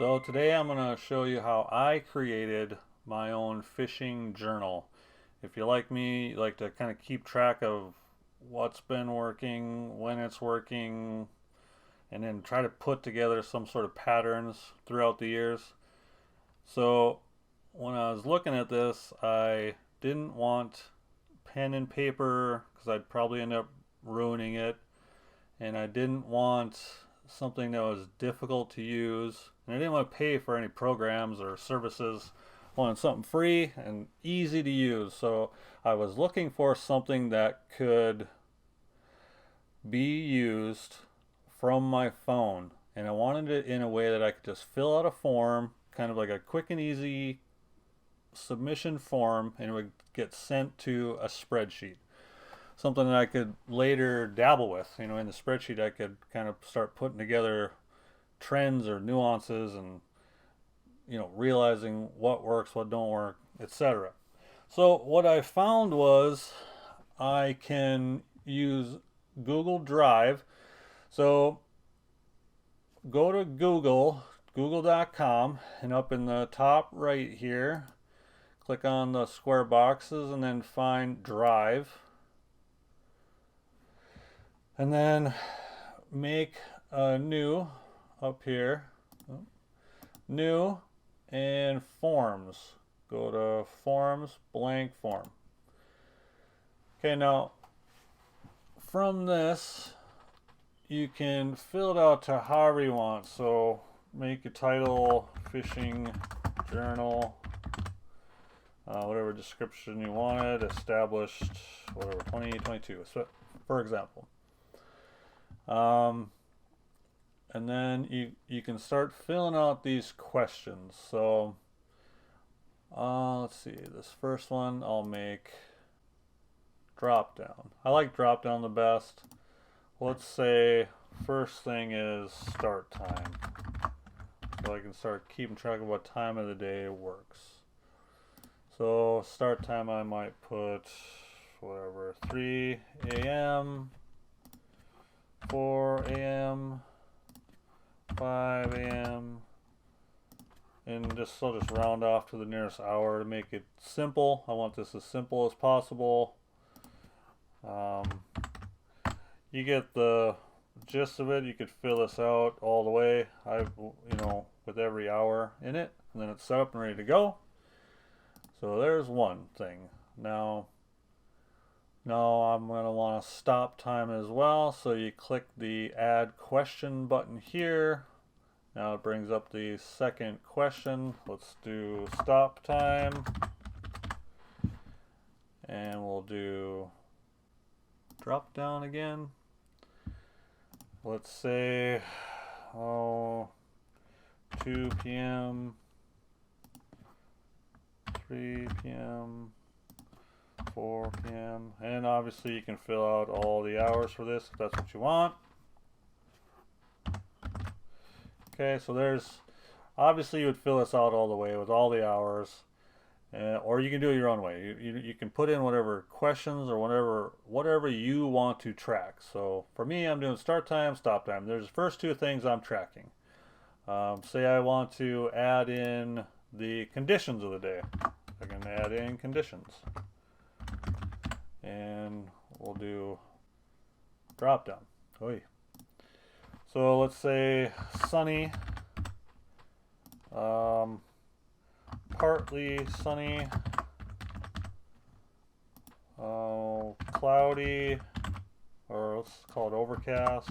So today I'm going to show you how I created my own fishing journal. If you like me, you like to kind of keep track of what's been working, when it's working, and then try to put together some sort of patterns throughout the years. So when I was looking at this, I didn't want pen and paper because I'd probably end up ruining it, and I didn't want something that was difficult to use, and I didn't want to pay for any programs or services. I wanted something free and easy to use. So I was looking for something that could be used from my phone, and I wanted it in a way that I could just fill out a form, kind of like a quick and easy submission form, and it would get sent to a spreadsheet, something that I could later dabble with. In the spreadsheet, I could kind of start putting together trends or nuances, and realizing what works, what don't work, etc. So what I found was I can use Google Drive. So go to google.com, and up in the top right here, click on the square boxes and then find Drive. And then make a new up here, new, and forms. Go to forms, blank form. Okay, now from this, you can fill it out to however you want. So make a title, fishing journal, whatever description you wanted, established, whatever, 2022, so, for example. And then you can start filling out these questions. So let's see, this first one I'll make drop down. I like drop down the best. Let's say first thing is start time, so I can start keeping track of what time of the day works. So start time, I might put whatever, 3 a.m., 4 a.m., 5 a.m., and I'll just round off to the nearest hour to make it simple. I want this as simple as possible. You get the gist of it. You could fill this out all the way. With every hour in it, and then it's set up and ready to go. So there's one thing. Now I'm going to want to stop time as well. So you click the add question button here. Now it brings up the second question. Let's do stop time. And we'll do drop down again. Let's say 2 p.m., 3 p.m., 4 p.m. And obviously you can fill out all the hours for this if that's what you want. Okay, so there's, obviously you would fill this out all the way with all the hours, or you can do it your own way. You can put in whatever questions or whatever you want to track. So for me, I'm doing start time, stop time. There's the first two things I'm tracking. Say I want to add in the conditions of the day. I can add in conditions. And we'll do drop down. Oy. So let's say sunny, partly sunny, cloudy, or let's call it overcast,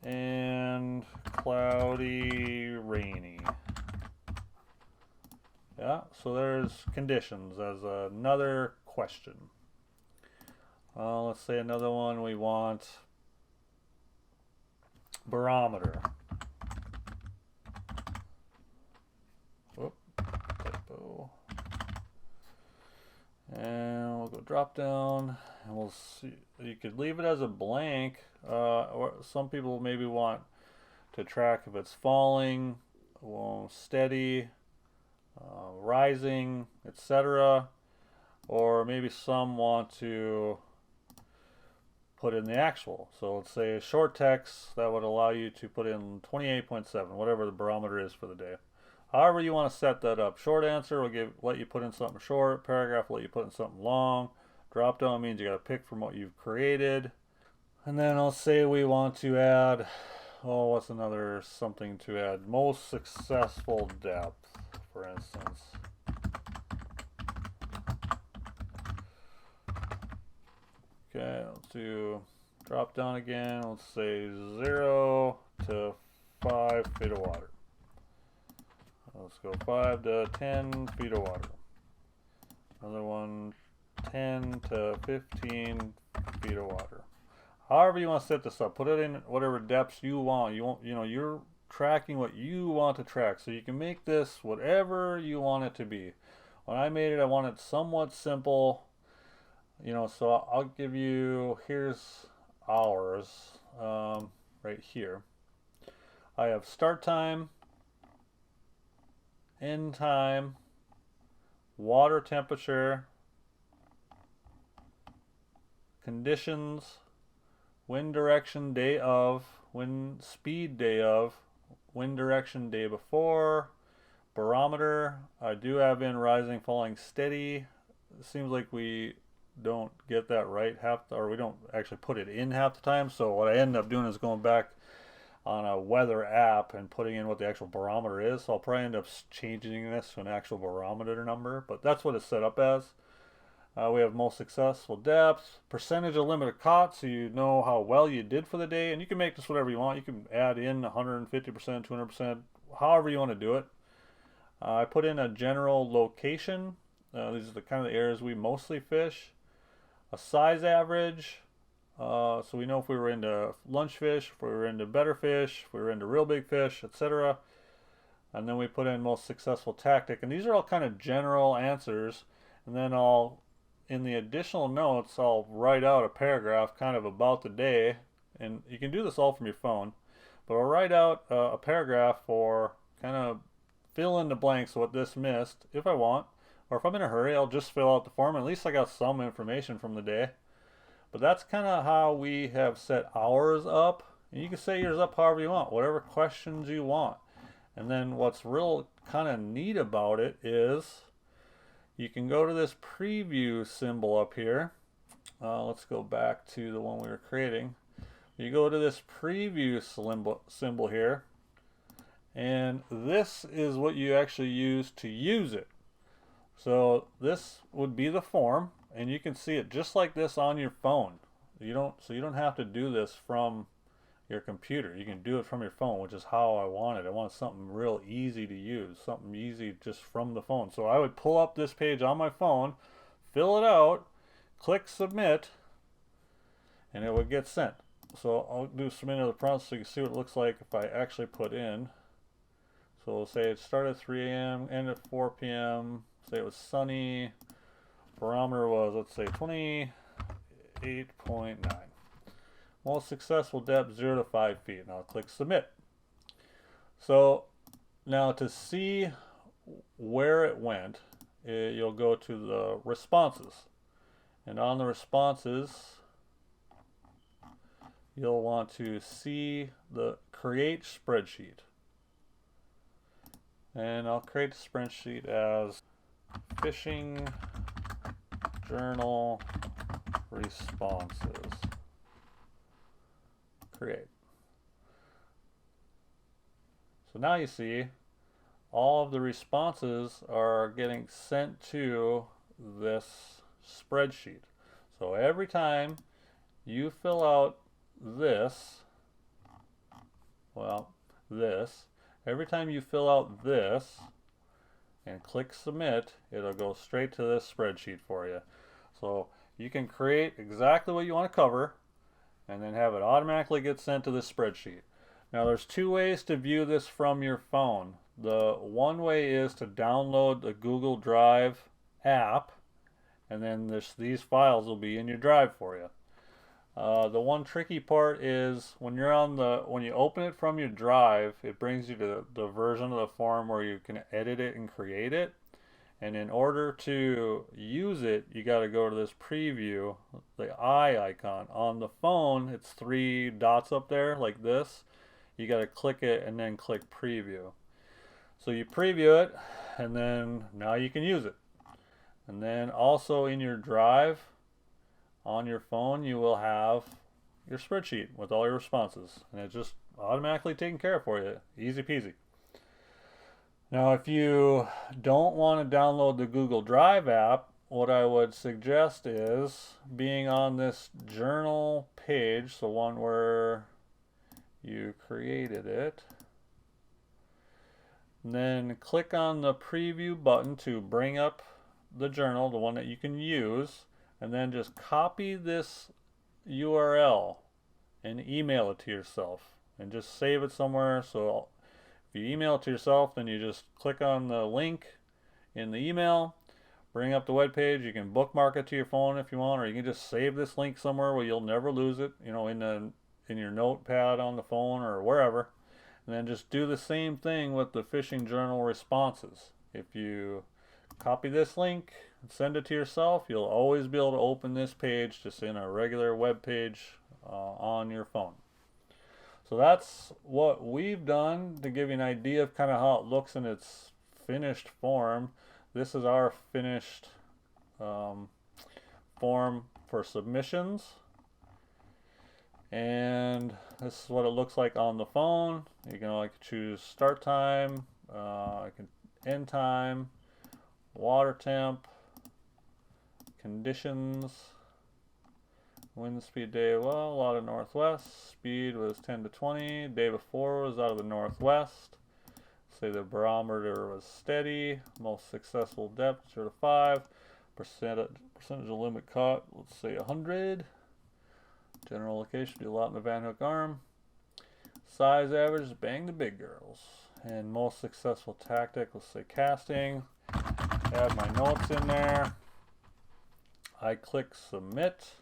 and cloudy, rainy. Yeah, so there's conditions as another question. Let's say another one, we want barometer. Whoop, typo. And we'll go drop down, and we'll see. You could leave it as a blank, or some people maybe want to track if it's falling, steady, rising, etc. Or maybe some want to put in the actual. So let's say short text, that would allow you to put in 28.7, whatever the barometer is for the day. However you want to set that up. Short answer will let you put in something short. Paragraph will let you put in something long. Drop down means you got to pick from what you've created. And then I'll say we want to add, oh, what's another something to add? Most successful depth, for instance. Okay, let's do drop down again. Let's say 0 to 5 feet of water. Let's go 5 to 10 feet of water. Another one, 10 to 15 feet of water. However you want to set this up, put it in whatever depths you want. You're tracking what you want to track, so you can make this whatever you want it to be. When I made it, I wanted it somewhat simple. So I'll give you, here's hours, right here. I have start time, end time, water temperature, conditions, wind direction day of, wind speed day of, wind direction day before, barometer. I do have in rising, falling, steady. It seems like we don't get that right or we don't actually put it in half the time. So what I end up doing is going back on a weather app and putting in what the actual barometer is. So I'll probably end up changing this to an actual barometer number, but that's what it's set up as. We have most successful depth, percentage of limited caught, so you know how well you did for the day, and you can make this whatever you want. You can add in 150%, 200%, however you want to do it. I put in a general location. These are the kind of the areas we mostly fish. A size average, so we know if we were into lunch fish, if we were into better fish, if we were into real big fish, etc. And then we put in most successful tactic, and these are all kind of general answers. And then in the additional notes, I'll write out a paragraph kind of about the day, and you can do this all from your phone, but I'll write out a paragraph for kind of fill in the blanks of what this missed if I want. Or if I'm in a hurry, I'll just fill out the form. At least I got some information from the day. But that's kind of how we have set ours up. And you can set yours up however you want, whatever questions you want. And then what's real kind of neat about it is you can go to this preview symbol up here. Let's go back to the one we were creating. You go to this preview symbol here. And this is what you actually use to use it. So this would be the form, and you can see it just like this on your phone. You don't have to do this from your computer. You can do it from your phone, which is how I wanted. I wanted something real easy to use, something easy just from the phone. So I would pull up this page on my phone, fill it out, click submit, and it would get sent. So I'll do submit to the prompt so you can see what it looks like if I actually put in. So we'll say it started at 3 a.m., ended at 4 p.m., say it was sunny, barometer was, let's say, 28.9. Most successful depth, 0 to 5 feet. Now I'll click submit. So now to see where it went, you'll go to the responses. And on the responses, you'll want to see the create spreadsheet. And I'll create the spreadsheet as fishing journal responses. Create. So now you see all of the responses are getting sent to this spreadsheet. So every time you fill out this, every time you fill out this and click submit, it'll go straight to this spreadsheet for you. So you can create exactly what you want to cover and then have it automatically get sent to this spreadsheet. Now there's two ways to view this from your phone. The one way is to download the Google Drive app, and then these files will be in your drive for you. The one tricky part is when you open it from your drive, it brings you to the version of the form where you can edit it and create it. And in order to use it, you got to go to this preview, the eye icon. On the phone, it's three dots up there like this. You got to click it and then click preview. So you preview it, and then now you can use it. And then also in your drive on your phone, you will have your spreadsheet with all your responses. And it's just automatically taken care of for you. Easy peasy. Now, if you don't want to download the Google Drive app, what I would suggest is being on this journal page, the one where you created it, and then click on the preview button to bring up the journal, the one that you can use, and then just copy this URL and email it to yourself and just save it somewhere. So if you email it to yourself, then you just click on the link in the email, bring up the web page. You can bookmark it to your phone if you want, or you can just save this link somewhere where you'll never lose it, you know, in your notepad on the phone or wherever. And then just do the same thing with the fishing journal responses. If you copy this link and send it to yourself, you'll always be able to open this page just in a regular web page on your phone. So that's what we've done to give you an idea of kind of how it looks in its finished form. This is our finished form for submissions. And this is what it looks like on the phone. You can like choose start time, end time, water temp, conditions, wind speed day, well, a lot of northwest, speed was 10 to 20, day before was out of the northwest, say the barometer was steady, most successful depth 0 to 5, percentage of limit caught, let's say 100, general location, do a lot in the Van Hook arm, size average, bang the big girls, and most successful tactic, let's say casting, add my notes in there, I click submit,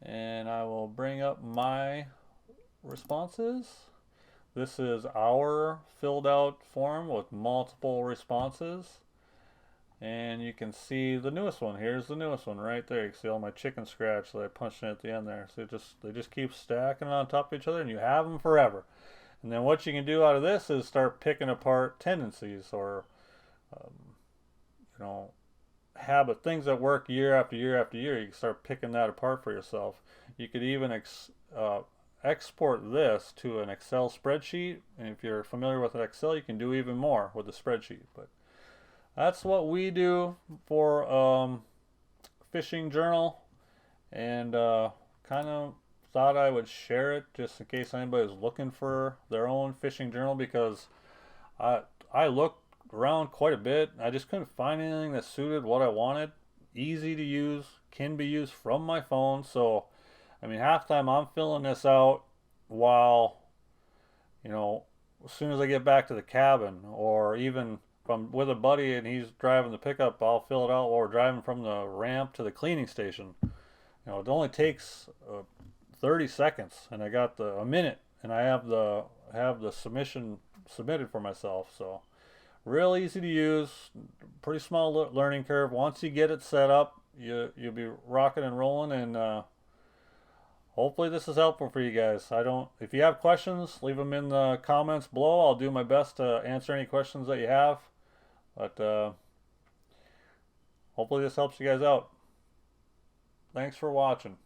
and I will bring up my responses. This is our filled out form with multiple responses, and you can see the newest one. Here's the newest one right there. You can see all my chicken scratch that I punched in at the end there. So they just keep stacking on top of each other, and you have them forever. And then what you can do out of this is start picking apart tendencies or you know, habit, things that work year after year after year. You can start picking that apart for yourself. You could even export this to an Excel spreadsheet, and if you're familiar with Excel, you can do even more with the spreadsheet. But that's what we do for fishing journal, and kind of thought I would share it just in case anybody's looking for their own fishing journal, because I looked around quite a bit. I just couldn't find anything that suited what I wanted. Easy to use, can be used from my phone. So I mean, half the time I'm filling this out while, you know, as soon as I get back to the cabin, or even if I'm with a buddy and he's driving the pickup, I'll fill it out while we're driving from the ramp to the cleaning station. You know, it only takes 30 seconds, and I got a minute, and I have the submission submitted for myself. So real easy to use, pretty small learning curve. Once you get it set up, you'll be rocking and rolling, and hopefully this is helpful for you guys. If you have questions, leave them in the comments below. I'll do my best to answer any questions that you have. But hopefully this helps you guys out. Thanks for watching.